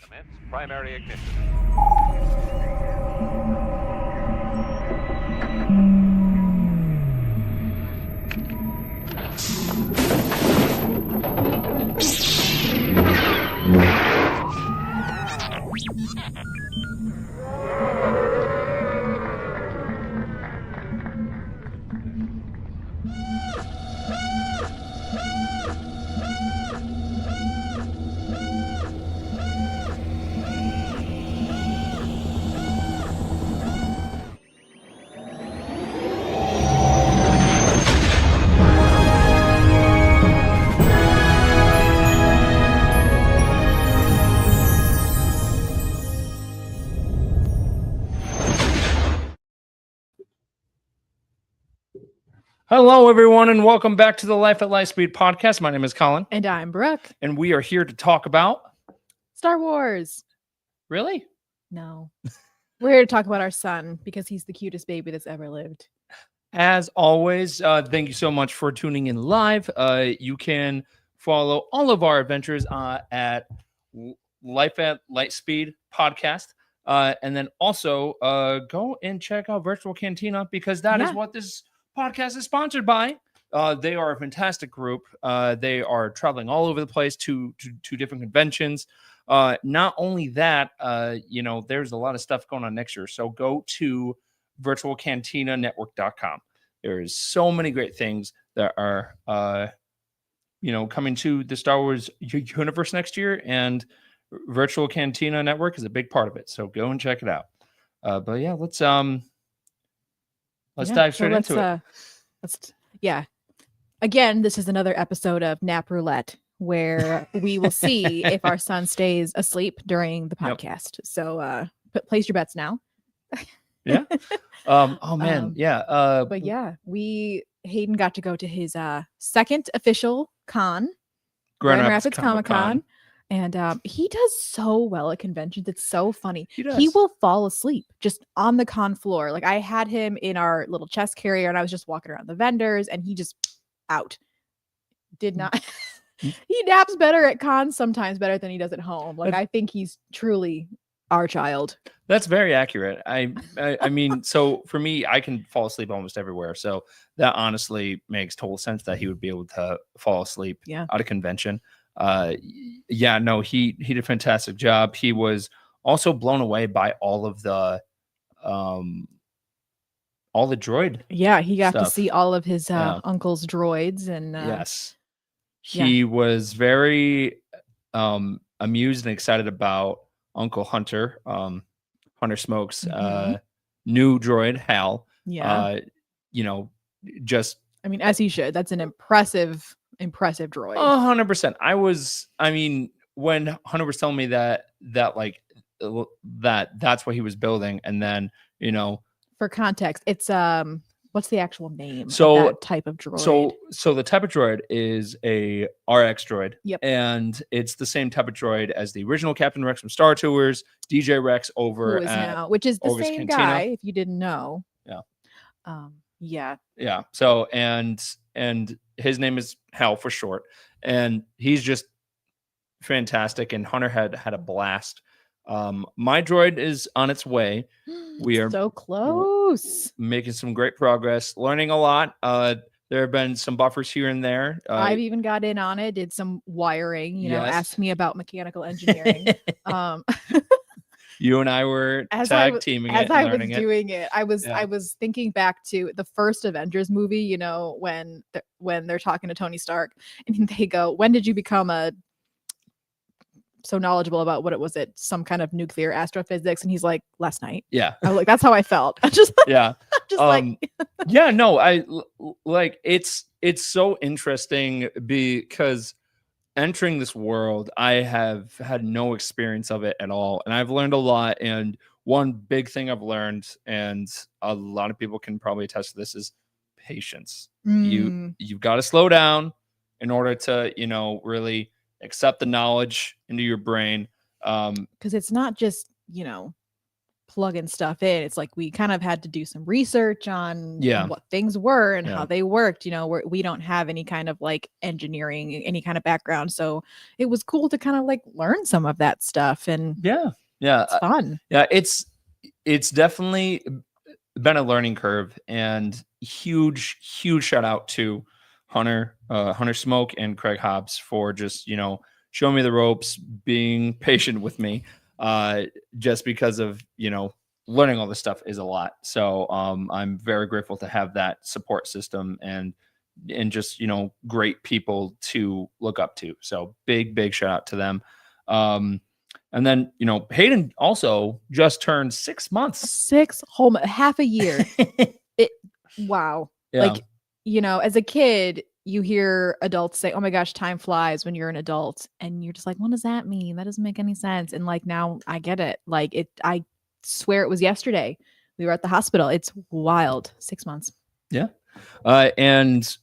Commence primary ignition. Hello, everyone, and welcome back to the Life at Lightspeed podcast. My name is Colin. And I'm Brooke. And we are here to talk about... Star Wars. Really? No. We're here to talk about our son because he's the cutest baby that's ever lived. As always, thank you so much for tuning in live. You can follow all of our adventures at Life at Lightspeed podcast. And then also go and check out Virtual Cantina because that is what this podcast is sponsored by. They are a fantastic group. They are traveling all over the place to different conventions. Not only that, there's a lot of stuff going on next year. So go to virtualcantinanetwork.com. There's so many great things that are, coming to the Star Wars universe next year, and Virtual Cantina Network is a big part of it. So go and check it out. But yeah, let's dive straight into it. Again, this is another episode of Nap Roulette where we will see if our son stays asleep during the podcast. Yep. So place your bets now. Yeah. But Hayden got to go to his second official con, Grand Rapids Comic-Con. And he does so well at conventions. It's so funny. He will fall asleep just on the con floor. Like, I had him in our little chest carrier and I was just walking around the vendors and he just out. Did not. He naps better at cons sometimes better than he does at home. Like, I think he's truly our child. That's very accurate. I mean, so for me, I can fall asleep almost everywhere. So that honestly makes total sense that he would be able to fall asleep at a convention. He did a fantastic job. He was also blown away by all the droid. Yeah, he got stuff. to see all of his uncle's droids, and he was very amused and excited about Uncle Hunter, Hunter Smoke's new droid, Hal. Yeah. As he should. That's an impressive droid. 100%. When Hunter was telling me that's what he was building, and then for context, it's what's the actual name of that type of droid? So the type of droid is a RX droid. Yep. And it's the same type of droid as the original Captain Rex from Star Tours, DJ Rex which is the Orvis same Cantina. guy, if you didn't know. Yeah. So and his name is Hal for short, and he's just fantastic. And Hunter had a blast. My droid is on its way. We are so close, making some great progress, learning a lot. There have been some buffers here and there. I've even got in on it, did some wiring, asked me about mechanical engineering. You and I were tag teaming it. As I was doing it, I was thinking back to the first Avengers movie, when they're talking to Tony Stark and they go, "When did you become so knowledgeable about what it was, some kind of nuclear astrophysics?" And he's like, "Last night." Yeah. I was like, that's how I felt. It's so interesting because entering this world, I have had no experience of it at all. And I've learned a lot. And one big thing I've learned, and a lot of people can probably attest to this, is patience. You've got to slow down in order to, really accept the knowledge into your brain. Because it's not just, plugging stuff in. It's like we kind of had to do some research on Yeah. what things were and Yeah. how they worked. We don't have any kind of like engineering, any kind of background. So it was cool to kind of like learn some of that stuff. And Yeah. it's fun. Yeah. It's definitely been a learning curve, and huge shout out to Hunter Smoke and Craig Hobbs for just, showing me the ropes, being patient with me, just because of, learning all this stuff is a lot. So I'm very grateful to have that support system and just, great people to look up to. So big shout out to them. And then, Hayden also just turned 6 months. Half a year. Wow. Yeah. Like, as a kid, you hear adults say, "Oh my gosh, time flies when you're an adult." And you're just like, what does that mean? That doesn't make any sense. And like, now I get it. Like I swear it was yesterday. We were at the hospital. It's wild. 6 months. Yeah. And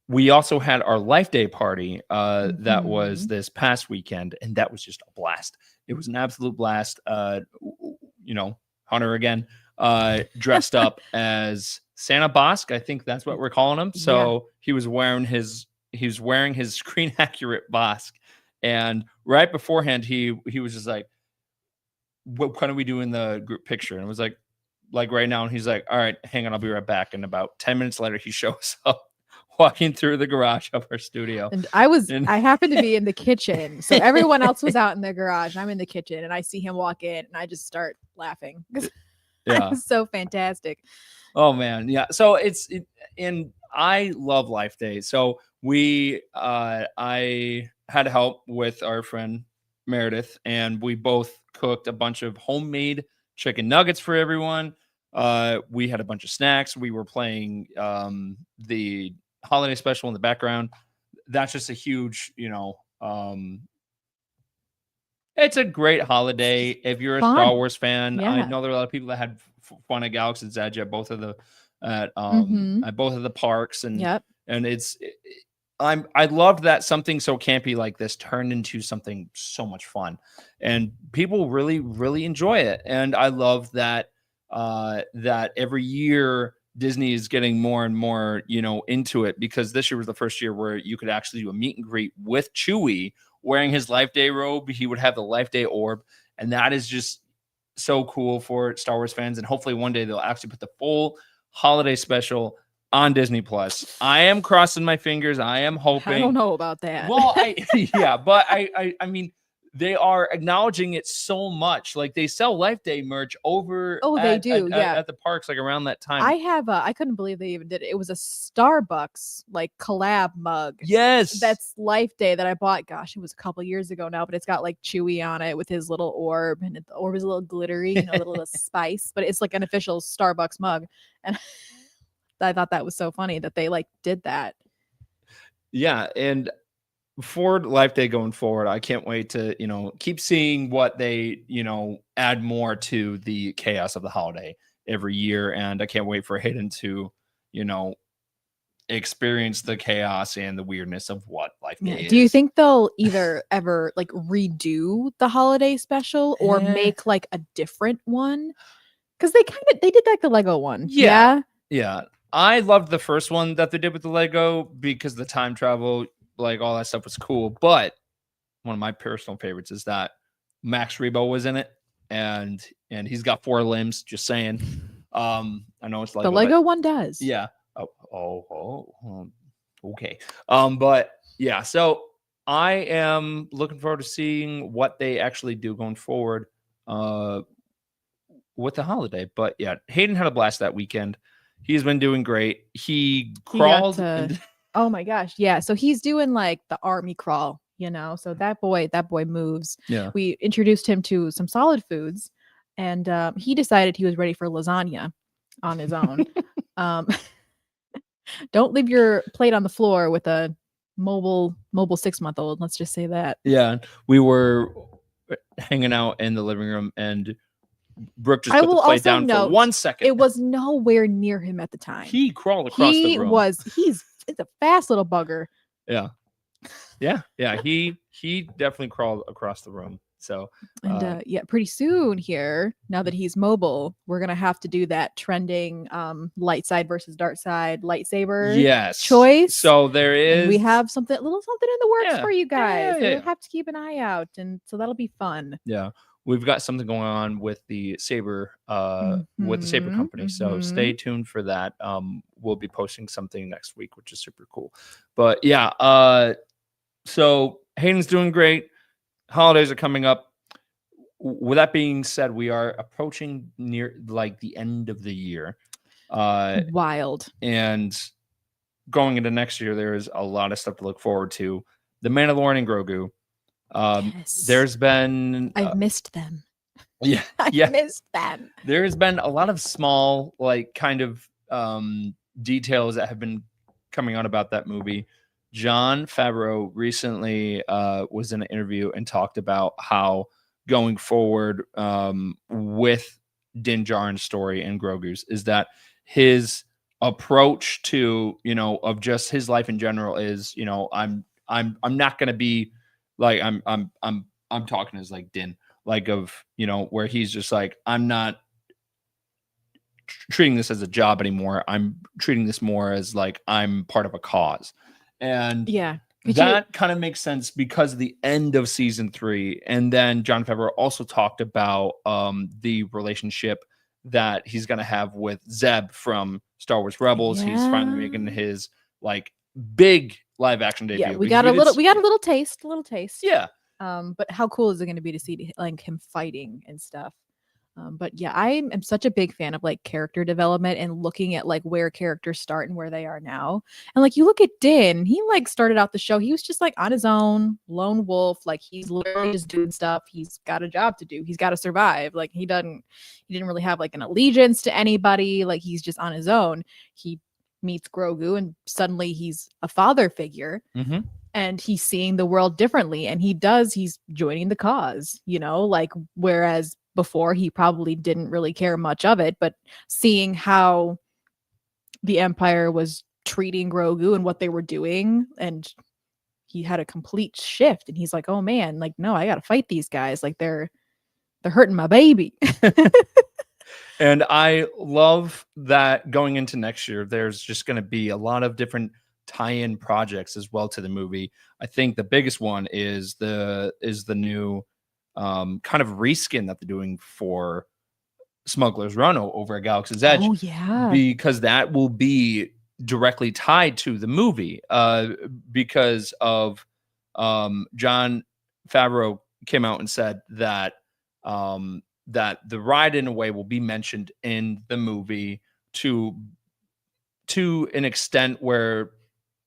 we also had our Life Day party that was this past weekend, and that was just a blast. It was an absolute blast. Hunter again, dressed up as Santa Bosk. I think that's what we're calling him. So he was wearing his screen accurate Bosk, and right beforehand he was just like, "What kind of we do in the group picture?" And it was like right now, and he's like, "All right, hang on, I'll be right back." And about 10 minutes later, he shows up walking through the garage of our studio. And I happened to be in the kitchen. So everyone else was out in the garage. I'm in the kitchen, and I see him walk in, and I just start laughing. Yeah. It was so fantastic. Oh man. Yeah. So and I love Life Day. So I had help with our friend Meredith, and we both cooked a bunch of homemade chicken nuggets for everyone. We had a bunch of snacks. We were playing the holiday special in the background. That's just a huge, it's a great holiday if you're a Star Wars fan. Yeah. I know there are a lot of people that had fun at Galaxy's Edge at both of the at both of the parks, and I loved that something so campy like this turned into something so much fun, and people really enjoy it. And I love that that every year Disney is getting more and more, into it, because this year was the first year where you could actually do a meet and greet with Chewie wearing his Life Day robe. He would have the Life Day orb, and that is just so cool for Star Wars fans. And hopefully one day they'll actually put the full holiday special on Disney Plus. I am crossing my fingers. I am hoping. I don't know about that. Well, but I mean, they are acknowledging it so much. Like, they sell Life Day merch over. They do. At the parks, like around that time. I couldn't believe they even did it. It was a Starbucks like collab mug. Yes. That's Life Day that I bought. Gosh, it was a couple years ago now, but it's got like Chewie on it with his little orb, and the orb is a little glittery, a little spice, but it's like an official Starbucks mug. And I thought that was so funny that they like did that. Yeah. And for Life Day going forward, I can't wait to, keep seeing what they, add more to the chaos of the holiday every year. And I can't wait for Hayden to, experience the chaos and the weirdness of what Life Day is. Do you think they'll either ever like redo the holiday special or make like a different one? Because they did like the Lego one. Yeah. I loved the first one that they did with the Lego because the time travel, like all that stuff was cool. But one of my personal favorites is that Max Rebo was in it, and he's got 4 limbs. Just saying. I know it's Lego. The Lego one does. Yeah. Okay. But yeah. So I am looking forward to seeing what they actually do going forward with the holiday. But yeah, Hayden had a blast that weekend. He's been doing great. He crawled. Oh my gosh. Yeah. So he's doing like the army crawl, so that boy moves. Yeah. We introduced him to some solid foods, and he decided he was ready for lasagna on his own. Don't leave your plate on the floor with a mobile 6-month-old. Let's just say that. Yeah. We were hanging out in the living room, and Brooke just put the plate down for 1 second. It was nowhere near him at the time. He crawled across the room. It's a fast little bugger. Yeah. He definitely crawled across the room. So And pretty soon here, now that he's mobile, we're gonna have to do that trending light side versus dark side lightsaber choice. So there is, and we have something in the works Yeah. for you guys. Yeah. You'll have to keep an eye out, and so that'll be fun. Yeah, we've got something going on with the Saber company. So stay tuned for that. We'll be posting something next week, which is super cool. But yeah, so Hayden's doing great. Holidays are coming up. With that being said, we are approaching near like the end of the year. Wild. And going into next year, there is a lot of stuff to look forward to. The Mandalorian and Grogu. Yes. There's been I've missed them. Yeah, I missed them. There has been a lot of small, like, kind of details that have been coming out about that movie. Jon Favreau recently was in an interview and talked about how going forward with Din Djarin's story and Grogu's is that his approach to, of just his life in general is, I'm not going to be like, I'm talking as like Din, like of, where he's just like, I'm not treating this as a job anymore. I'm treating this more as like I'm part of a cause. And yeah, that kind of makes sense because of the end of season 3. And then Jon Favreau also talked about the relationship that he's going to have with Zeb from Star Wars Rebels. He's finally making his like big live action debut. Yeah, we got a little taste. Yeah. But how cool is it going to be to see like him fighting and stuff? But yeah, I am such a big fan of like character development and looking at like where characters start and where they are now. And like you look at Din, he like started out the show, he was just like on his own, lone wolf, like he's literally just doing stuff. He's got a job to do. He's got to survive. Like he didn't really have like an allegiance to anybody. Like he's just on his own. He meets Grogu and suddenly he's a father figure. Mm-hmm. And he's seeing the world differently, and he's joining the cause, like whereas before he probably didn't really care much of it, but seeing how the Empire was treating Grogu and what they were doing, and he had a complete shift, and he's like, oh man, like, no, I gotta fight these guys, like they're hurting my baby. And I love that going into next year, there's just going to be a lot of different tie-in projects as well to the movie. I think the biggest one is the new kind of reskin that they're doing for Smuggler's Run over at Galaxy's Edge. Oh yeah, because that will be directly tied to the movie. Because of Jon Favreau came out and said that that the ride in a way will be mentioned in the movie to an extent where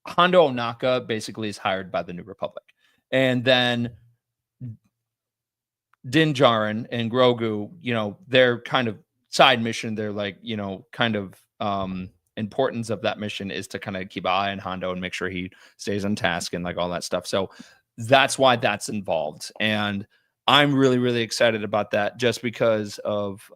Hondo Ohnaka basically is hired by the New Republic. And then Din Djarin and Grogu, their kind of side mission, they're like, kind of importance of that mission is to kind of keep an eye on Hondo and make sure he stays on task and like all that stuff. So that's why that's involved. And I'm really, really excited about that just because of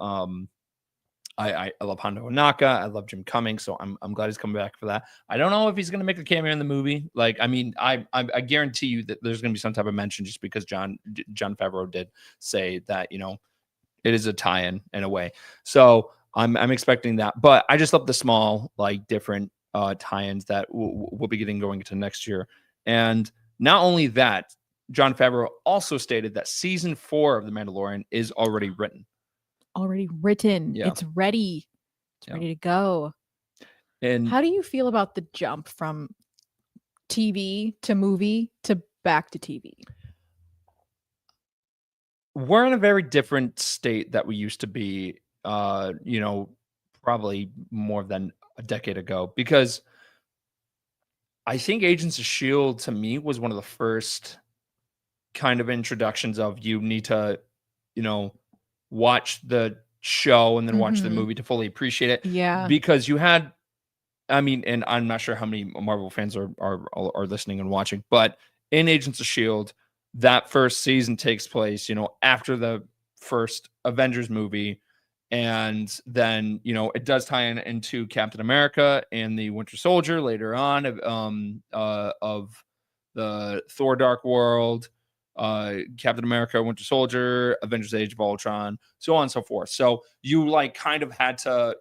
I love Hondo Ohnaka. I love Jim Cummings, so I'm glad he's coming back for that. I don't know if he's going to make a cameo in the movie. Like, I mean, I guarantee you that there's going to be some type of mention just because Jon Favreau did say that, it is a tie-in in a way. So I'm expecting that. But I just love the small, like, different tie-ins that we'll be getting going into next year. And not only that, Jon Favreau also stated that season 4 of The Mandalorian is already written. Yeah. It's ready. It's ready to go. And how do you feel about the jump from TV to movie to back to TV? We're in a very different state that we used to be, probably more than a decade ago, because I think Agents of S.H.I.E.L.D. to me was one of the first kind of introductions of you need to, watch the show and then watch the movie to fully appreciate it. Yeah. Because you had, I mean, and I'm not sure how many Marvel fans are listening and watching, but in Agents of S.H.I.E.L.D., that first season takes place, after the first Avengers movie. And then, it does tie into Captain America and the Winter Soldier later on of the Thor Dark World. Captain America, Winter Soldier, Avengers: Age of Ultron, so on and so forth. So you like kind of had to,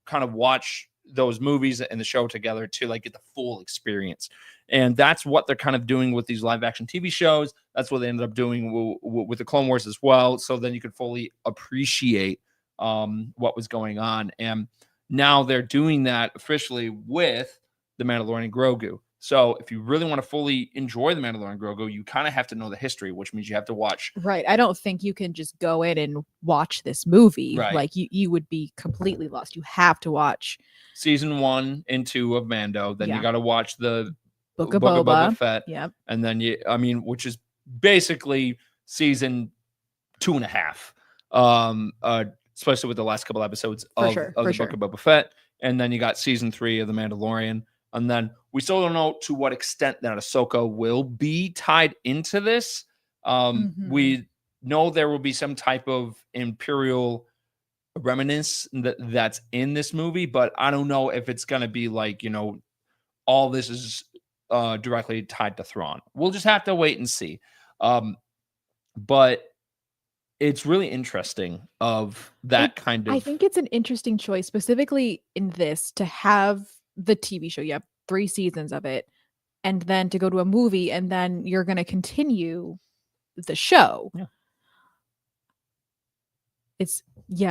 kind of watch those movies and the show together to like get the full experience. And that's what they're kind of doing with these live action TV shows. That's what they ended up doing with the Clone Wars as well. So then you could fully appreciate what was going on. And now they're doing that officially with the Mandalorian Grogu. So if you really want to fully enjoy the Mandalorian Grogu, you kind of have to know the history, which means you have to watch. Right. I don't think you can just go in and watch this movie. Right. Like you would be completely lost. You have to watch season 1 and 2 of Mando. Then you got to watch the Book of Boba Fett. Yep. And then which is basically season 2.5. Especially with the last couple episodes of the Book of Boba Fett. And then you got season 3 of The Mandalorian. And then we still don't know to what extent that Ahsoka will be tied into this. We know there will be some type of Imperial reminiscence that's in this movie, but I don't know if it's going to be like, all this is directly tied to Thrawn. We'll just have to wait and see. But it's really interesting of that kind of. I think it's an interesting choice, specifically in this, to have the TV show. You have 3 seasons of it, and then to go to a movie, and then you're going to continue the show. Yeah.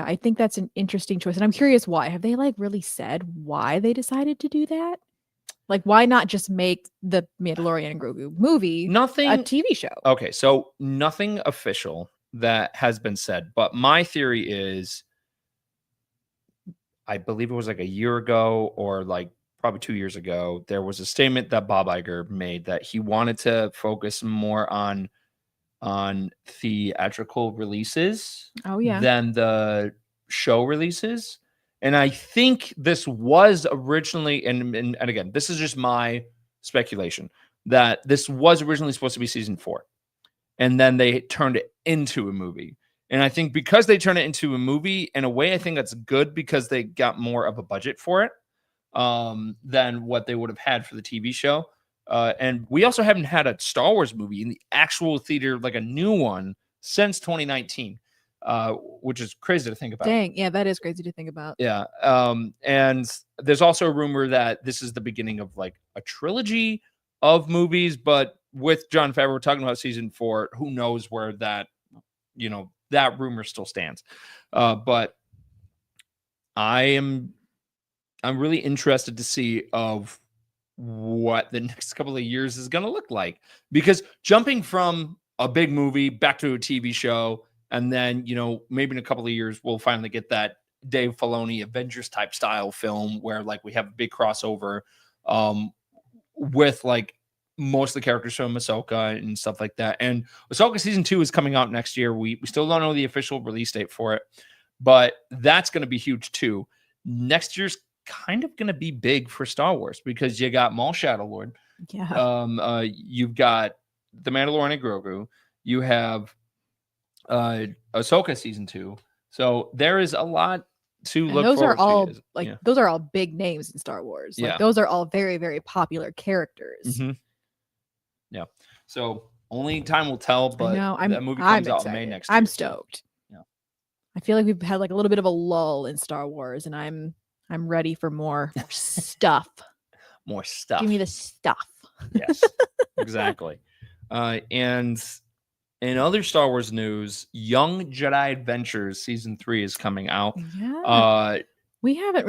I think that's an interesting choice. And I'm curious why. Have they like really said why they decided to do that? Like, why not just make the Mandalorian and Grogu movie a TV show? Okay, so nothing official that has been said, but my theory is, I believe it was like a year ago or like probably 2 years ago, there was a statement that Bob Iger made that he wanted to focus more on theatrical releases than the show releases. And I think this was originally, and again, this is just my speculation, that this was originally supposed to be season 4. And then they turned it into a movie. And I think because they turned it into a movie, in a way, I think that's good because they got more of a budget for it than what they would have had for the TV show. And we also haven't had a Star Wars movie in the actual theater, like a new one, since 2019, which is crazy to think about. Dang, yeah, that is crazy to think about. Yeah. And there's also a rumor that this is the beginning of like a trilogy of movies, but with Jon Favreau talking about season 4, who knows where that, that rumor still stands. But I'm really interested to see of what the next couple of years is going to look like, because jumping from a big movie back to a TV show, and then, maybe in a couple of years, we'll finally get that Dave Filoni Avengers type style film where like we have a big crossover with like most of the characters from Ahsoka and stuff like that. And Ahsoka season 2 is coming out next year. We still don't know the official release date for it, but that's going to be huge too. Next year's kind of going to be big for Star Wars because you got Maul Shadowlord. Yeah. You've got The Mandalorian and Grogu. You have Ahsoka season 2. So there is a lot to look those forward are all to. Those are all big names in Star Wars. Like those are all very, very popular characters. Yeah. So only time will tell, but that movie I'm comes out excited. in May next year. I'm stoked. Yeah. I feel like we've had like a little bit of a lull in Star Wars, and I'm ready for more stuff. More stuff. Give me the stuff. Yes, exactly. And in other Star Wars news, Young Jedi Adventures season 3 is coming out. Yeah. I haven't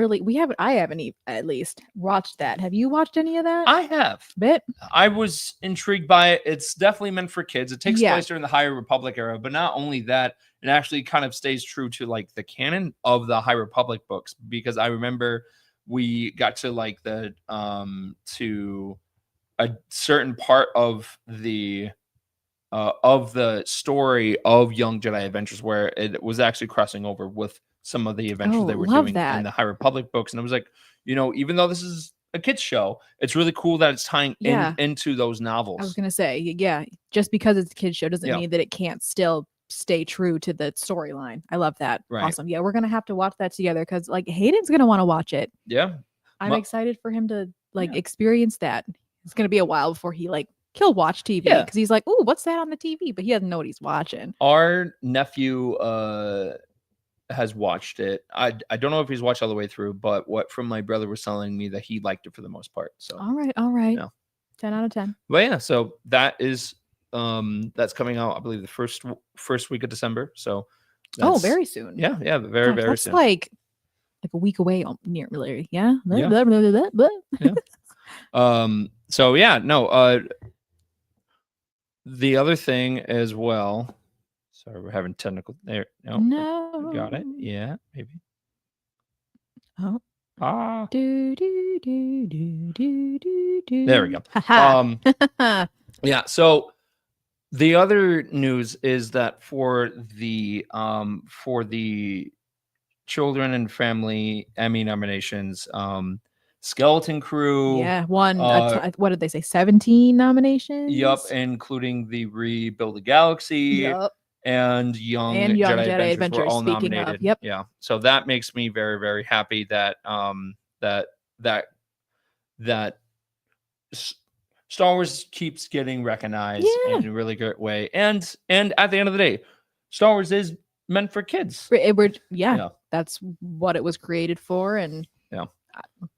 at least watched that. Have you watched any of that? I have. Bit. I was intrigued by it. It's definitely meant for kids. It takes place during the High Republic era, but not only that, it actually kind of stays true to like the canon of the High Republic books, because I remember we got to like the to a certain part of the story of Young Jedi Adventures where it was actually crossing over with some of the adventures they were doing in the High Republic books. And it was like, even though this is a kid's show, it's really cool that it's tying into those novels. I was going to say, just because it's a kid's show doesn't mean that it can't still stay true to the storyline. I love that. Right. Awesome. Yeah, we're going to have to watch that together because like Hayden's going to want to watch it. Yeah. I'm excited for him to experience that. It's going to be a while before he like he'll watch TV Yeah. because he's like, "Ooh, what's that on the TV?" But he doesn't know what he's watching. Our nephew has watched it. I don't know if he's watched all the way through, but what from my brother was telling me that he liked it for the most part. So All right. Yeah. 10 out of 10. But yeah, so that is that's coming out, I believe, the first week of December. So that's, very soon. Yeah, very Gosh, very that's soon. like a week away nearly. Yeah. Yeah. So yeah, no. The other thing as well. Sorry, we're having technical there. No, got it. Yeah, maybe. Oh. Ah. There There we go. Yeah. So the other news is that for the children and family Emmy nominations, Skeleton Crew. Yeah, what did they say? 17 nominations. Yep, including the Rebuild the Galaxy. Yep. And Young Jedi Jedi Adventures were all speaking of, nominated. yep. Yeah. So that makes me very, very happy that that Star Wars keeps getting recognized in a really good way. And at the end of the day, Star Wars is meant for kids. That's what it was created for. And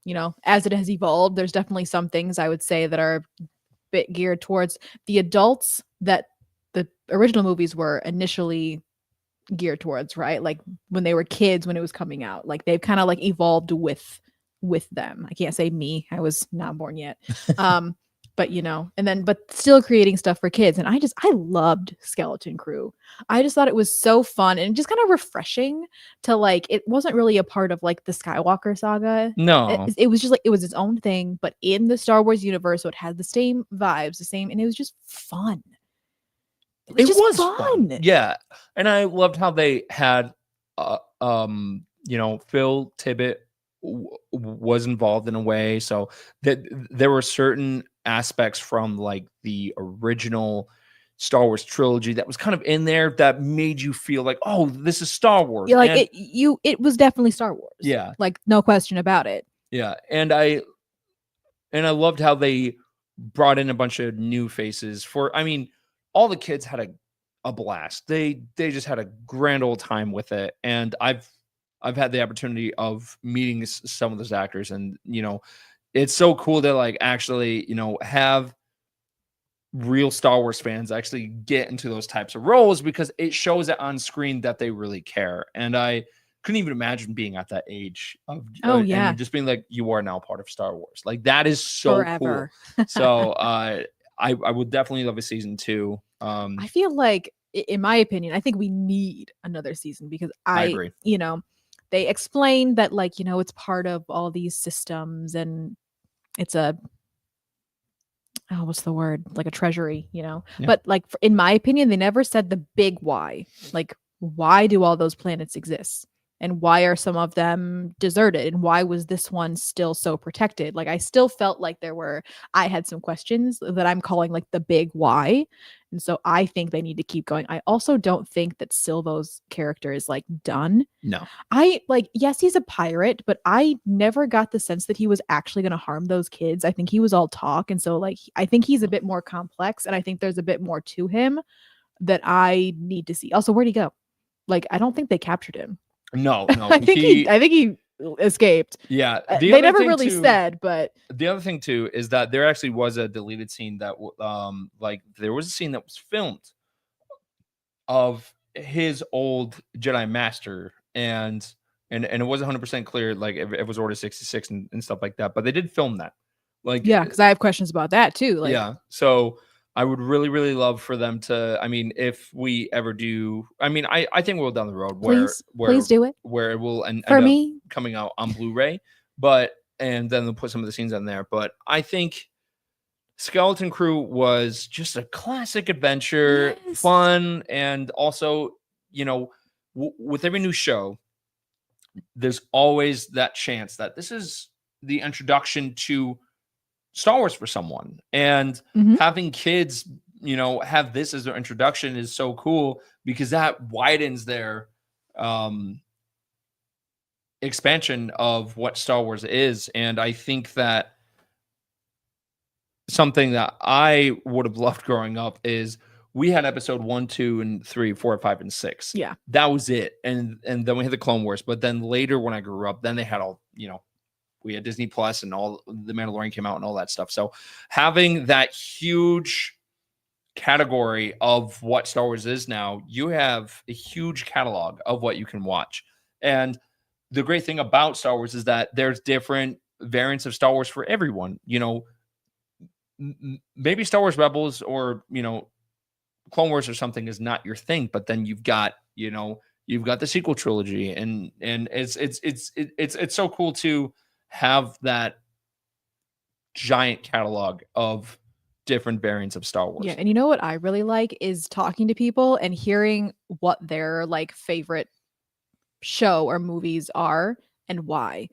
yeah, as it has evolved, there's definitely some things I would say that are a bit geared towards the adults that the original movies were initially geared towards, right? Like when they were kids, when it was coming out, like they've kind of like evolved with them. I can't say me, I was not born yet. But still creating stuff for kids. And I loved Skeleton Crew. I just thought it was so fun and just kind of refreshing to like, it wasn't really a part of like the Skywalker saga. No, it was just like, it was its own thing, but in the Star Wars universe, so it had the same vibes, and it was just fun. It was fun. Yeah. And I loved how they had Phil Tippett was involved in a way, so that there were certain aspects from like the original Star Wars trilogy that was kind of in there that made you feel like, oh, this is Star Wars. Yeah, like it was definitely Star Wars. Yeah. Like no question about it. Yeah. And I loved how they brought in a bunch of new faces all the kids had a blast. They just had a grand old time with it. And I've had the opportunity of meeting some of those actors, and it's so cool to like actually have real Star Wars fans actually get into those types of roles, because it shows it on screen that they really care. And I couldn't even imagine being at that age of and just being like, you are now part of Star Wars. Like that is so forever. Cool. So I would definitely love a season 2. I feel like, in my opinion, I think we need another season, because I agree. They explained that like, it's part of all these systems, and it's what's the word? Like a treasury, Yeah. But like, in my opinion, they never said the big why. Like, why do all those planets exist? And why are some of them deserted? And why was this one still so protected? Like, I still felt like I had some questions that I'm calling like the big why. And so I think they need to keep going. I also don't think that Silvo's character is like done. No. Yes, he's a pirate, but I never got the sense that he was actually going to harm those kids. I think he was all talk. And so like, I think he's a bit more complex, and I think there's a bit more to him that I need to see. Also, where'd he go? Like, I don't think they captured him. No. I think he escaped. Yeah. They never really said, but the other thing too is that there actually was a deleted scene that there was a scene that was filmed of his old Jedi master, and it wasn't 100% clear like if it was Order 66 and stuff like that, but they did film that. Like, yeah, because I have questions about that too. Like, yeah. So I would really, really love for them to, if we ever do, I think we'll down the road please do it, where it will end up coming out on Blu-ray, and then they'll put some of the scenes on there. But I think Skeleton Crew was just a classic adventure, fun, and also, with every new show, there's always that chance that this is the introduction to Star Wars for someone, and having kids, have this as their introduction is so cool, because that widens their expansion of what Star Wars is. And I think that something that I would have loved growing up is we had episode 1, 2, and 3, 4, 5, and 6. Yeah. That was it. And then we had the Clone Wars. But then later when I grew up, then they had all, we had Disney Plus and all the Mandalorian came out and all that stuff. So having that huge category of what Star Wars is now, you have a huge catalog of what you can watch. And the great thing about Star Wars is that there's different variants of Star Wars for everyone. Maybe Star Wars Rebels or, Clone Wars or something is not your thing, but then you've got the sequel trilogy and it's so cool to have that giant catalog of different variants of Star Wars. Yeah, and you know what I really like is talking to people and hearing what their like favorite show or movies are and why.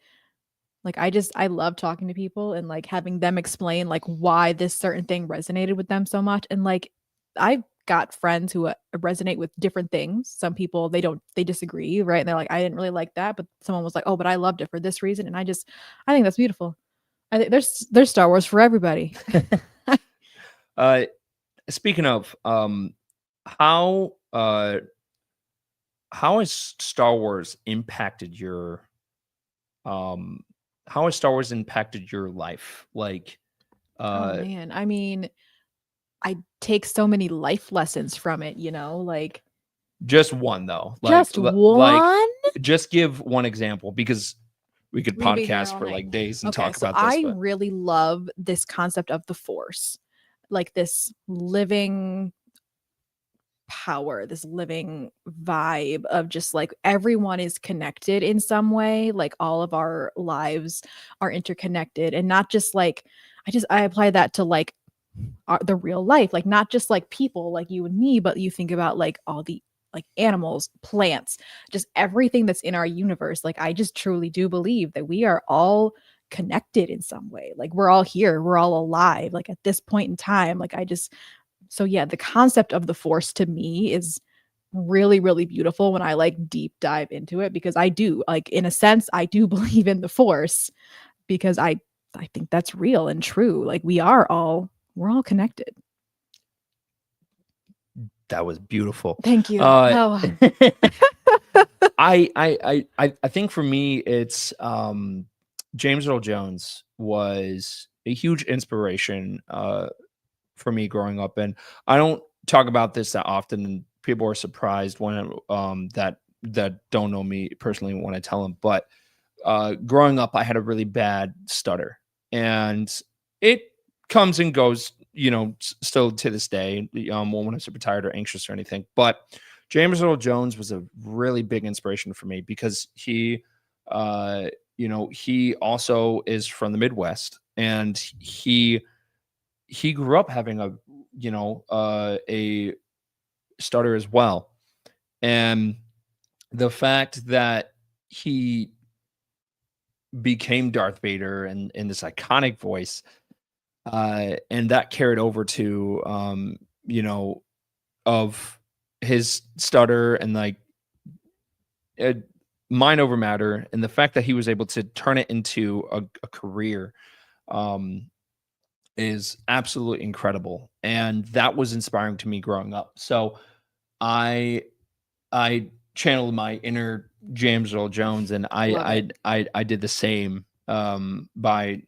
Like I love talking to people and like having them explain like why this certain thing resonated with them so much. And like I've got friends who resonate with different things. Some people they disagree, right? And they're like, I didn't really like that, but someone was like, oh, but I loved it for this reason. And I think that's beautiful. I think there's Star Wars for everybody. Speaking of, how has Star Wars impacted your life? Like, oh man, I mean, I take so many life lessons from it, like just one though. just one. Just give one example because we could We'd be here podcast all for night. like days and Okay, talk so about this. I really love this concept of the Force, like this living power, this living vibe of just like everyone is connected in some way, like all of our lives are interconnected, and not just like I apply that to like the real life, like not just like people like you and me, but you think about like all the like animals, plants, just everything that's in our universe. Like I just truly do believe that we are all connected in some way. Like we're all here, we're all alive, like at this point in time. Like so yeah, the concept of the Force to me is really, really beautiful when I like deep dive into it, because I do, like, in a sense, I do believe in the Force, because I think that's real and true. Like we're all connected. That was beautiful. Thank you. I think for me it's James Earl Jones was a huge inspiration for me growing up, and I don't talk about this that often, and people are surprised when that don't know me personally when I tell them. But growing up, I had a really bad stutter, and it comes and goes, still to this day, when I'm super tired or anxious or anything. But James Earl Jones was a really big inspiration for me because he also is from the Midwest, and he grew up having a stutter as well. And the fact that he became Darth Vader and in this iconic voice, and that carried over to of his stutter and like mind over matter, and the fact that he was able to turn it into a career is absolutely incredible, and that was inspiring to me growing up. So I channeled my inner James Earl Jones, and I did the same by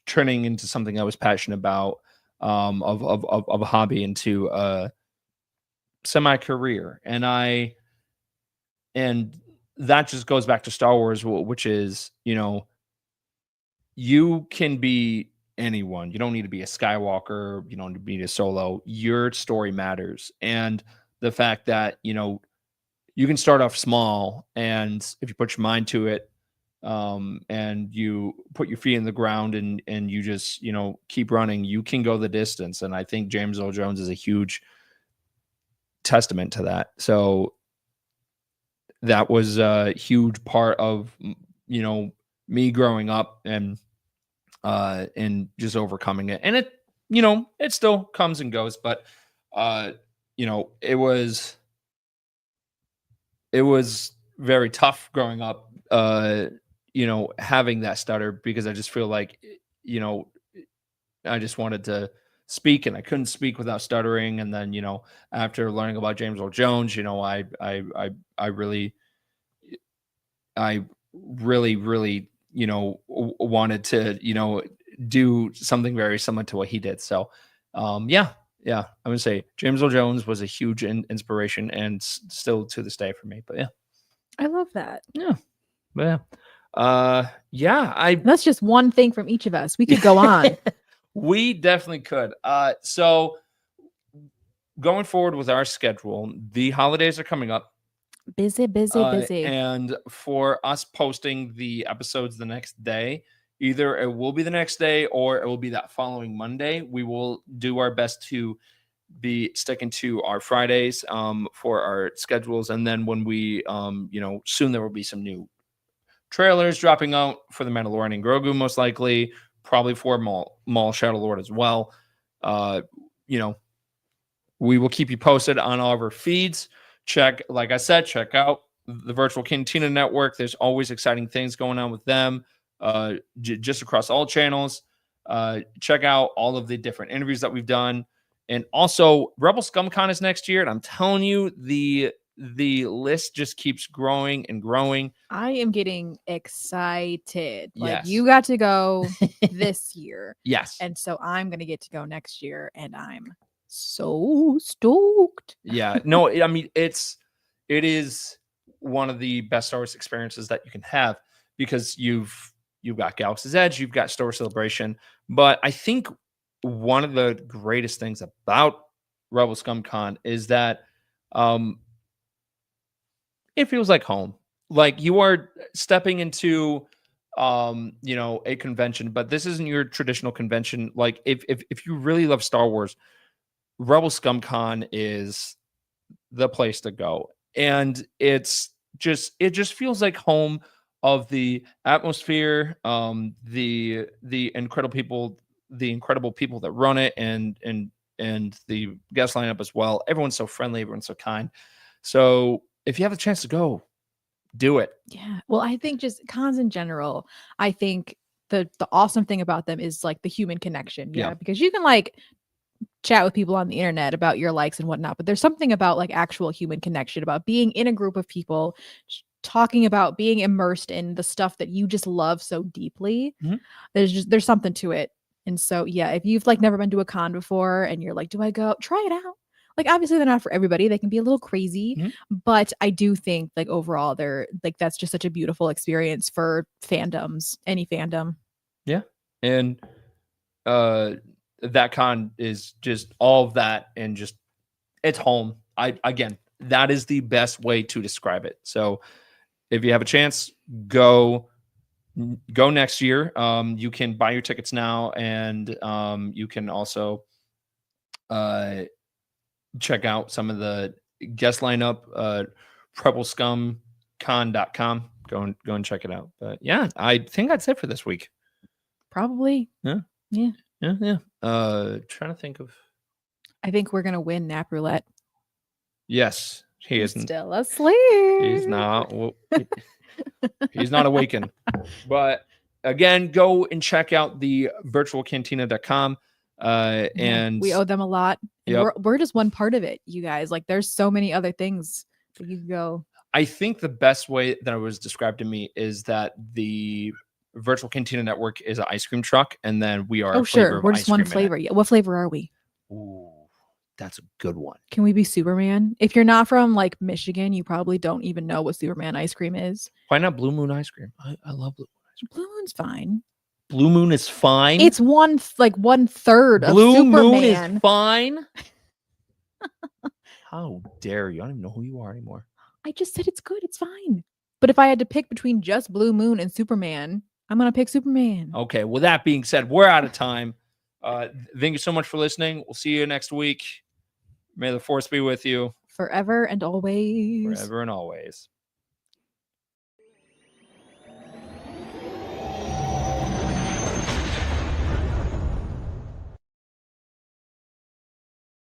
turning into something I was passionate about, of a hobby into a semi-career. And that just goes back to Star Wars, which is, you can be anyone. You don't need to be a Skywalker. You don't need to be a Solo. Your story matters. And the fact that, you can start off small, and if you put your mind to it, and you put your feet in the ground and you just, keep running, you can go the distance. And I think James Earl Jones is a huge testament to that. So that was a huge part of, me growing up and just overcoming it. And it still comes and goes, but it was very tough growing up, having that stutter, because I just feel like, I just wanted to speak, and I couldn't speak without stuttering. And then, after learning about James Earl Jones, I really, really, wanted to, do something very similar to what he did. So, yeah, I'm gonna say James Earl Jones was a huge inspiration, and still to this day for me. But yeah, I love that. yeah, but yeah, That's just one thing from each of us. We could go on. we definitely could. So going forward with our schedule, the holidays are coming up. Busy. And for us posting the episodes the next day, either it will be the next day or it will be that following Monday. We will do our best to be sticking to our Fridays for our schedules. And then when we, soon there will be some new trailers dropping out for the Mandalorian and Grogu, most likely, probably for Maul Shadow Lord as well. We will keep you posted on all of our feeds. Like I said, check out the Virtual Cantina Network. There's always exciting things going on with them, just across all channels. Check out all of the different interviews that we've done. And also, Rebel ScumCon is next year. And I'm telling you, the list just keeps growing and growing. I am getting excited. Like, Yes. you got to go this year. Yes. And so I'm going to get to go next year. And I'm so stoked. Yeah. No, I mean, it is one of the best Star Wars experiences that you can have, because you've got Galaxy's Edge, you've got Star Wars Celebration. But I think one of the greatest things about Rebel ScumCon is that it feels like home. Like you are stepping into a convention, but this isn't your traditional convention. Like if you really love Star Wars, Rebel ScumCon is the place to go. And it just feels like home, of the atmosphere, the incredible people that run it, and the guest lineup as well. Everyone's so friendly, everyone's so kind. So if you have a chance to go, do it. Yeah. Well, I think just cons in general, I think the awesome thing about them is like the human connection. Yeah. Because you can like chat with people on the internet about your likes and whatnot, but there's something about like actual human connection, about being in a group of people, talking about being immersed in the stuff that you just love so deeply. Mm-hmm. There's something to it. And so, yeah, if you've like never been to a con before and you're like, do I go? Try it out. Like, obviously they're not for everybody. They can be a little crazy, mm-hmm. but I do think like overall they're like, that's just such a beautiful experience for fandoms, any fandom. Yeah. And that con is just all of that, and just it's home. Again, that is the best way to describe it. So if you have a chance, go next year. You can buy your tickets now, and you can also check out some of the guest lineup, rebelscumcon.com. Go and check it out. But yeah, I think that's it for this week. Probably. Yeah. Trying to think of. I think we're gonna win Nap Roulette. Yes, he isn't. Still asleep. He's not. He's not awakened. But again, go and check out the virtualcantina.com. And we owe them a lot. And we're just one part of it, you guys. Like, there's so many other things that you can go. I think the best way that it was described to me is that the Virtual Cantina Network is an ice cream truck, and then we are. Oh, sure. We're just one flavor. Yeah. What flavor are we? Ooh, that's a good one. Can we be Superman? If you're not from like Michigan, you probably don't even know what Superman ice cream is. Why not Blue Moon ice cream? I love Blue Moon ice cream. Blue Moon's fine. Blue Moon is fine. It's 1/3 of Blue Superman. Moon is fine. How dare you? I don't even know who you are anymore. I just said it's good. It's fine. But if I had to pick between just Blue Moon and Superman, I'm going to pick Superman. Okay. Well, that being said, we're out of time. Thank you so much for listening. We'll see you next week. May the force be with you. Forever and always. Forever and always.